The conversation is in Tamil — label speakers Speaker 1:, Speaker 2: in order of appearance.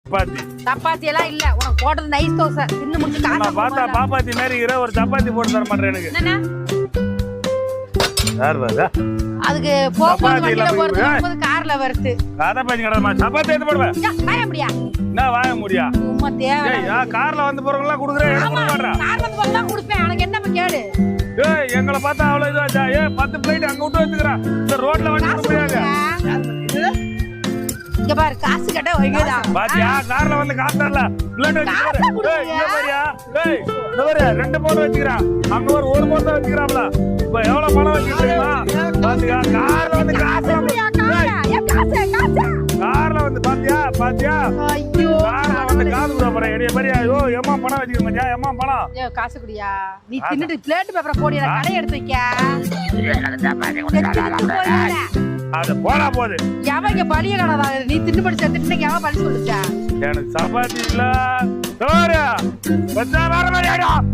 Speaker 1: சப்பாத்தி எல்லாம் இல்ல, உனக்கு போட்டது நைஸ் தோசை. தின்னு முடிச்சு காசை
Speaker 2: பார்த்தா பாப்பாத்தி மாதிரி ஒரு சப்பாத்தி போட்டு தர மாட்டேன் எனக்கு.
Speaker 1: என்னண்ணா
Speaker 2: யார் வரா?
Speaker 1: அதுக்கு போகும்போது வண்டியில போறது கார்ல வருது.
Speaker 2: காதா பாத்தி கடமா சப்பாத்தி எடுத்து போடுவேன்.
Speaker 1: வாய முடியா?
Speaker 2: என்ன வாய முடியா?
Speaker 1: சும்மா தேவை.
Speaker 2: ஏய் கார்ல வந்து போறவங்க எல்லாம் குடுக்குறேன், எனக்கு கொடுக்க மாட்டறா.
Speaker 1: கார்ல வந்து போறவங்க கொடுப்பேன். எனக்கு என்ன கேளு?
Speaker 2: ஏய் எங்கள பார்த்தா அவ்வளவு இதுவாச்சா? ஏய் 10 பிளேட் அங்க விட்டு வச்சுக்கறா. இந்த ரோட்ல வண்டி முடியாது.
Speaker 1: இங்க பாரு, காசு கட்ட வைங்கடா.
Speaker 2: பாத்தியா கார்ல வந்து காசு தரல. பிளேட் வச்சுக்கற. ஏய் இங்க பாரியா? ஏய் இந்த பாரு ரெண்டு போன் வச்சுக்கறா. அங்க ஒரு போன் தான் வச்சுக்கறாப்ல. இப்ப எவ்வளவு பணம் வச்சிருக்கீமா? பாத்தியா கார்ல வந்து காசு.
Speaker 1: ஏய் காசு.
Speaker 2: கார்ல வந்து பாத்தியா?
Speaker 1: ஐயோ
Speaker 2: கார்ல வந்து காசு குடுற பாரு. எடிய பாரியா? ஐயோ எம்மா பணம் வச்சிருக்க மச்சான். எம்மா பணம்.
Speaker 1: ஏய் காசு குடியா? நீ தின்னுட்டு பிளேட் பேப்பரை போடியா, கடை எடுத்து வைக்க.
Speaker 2: அது போடா போகுது.
Speaker 1: எவன் இங்க பழிய கடாதா? நீ தின்னு படிச்சு தின்னுக்கு எவன் பழி சொல்லுச்சா?
Speaker 2: எனக்கு சப்பாத்தி இல்ல. சோறு வச்சா வர மாதிரி ஆயிடும்.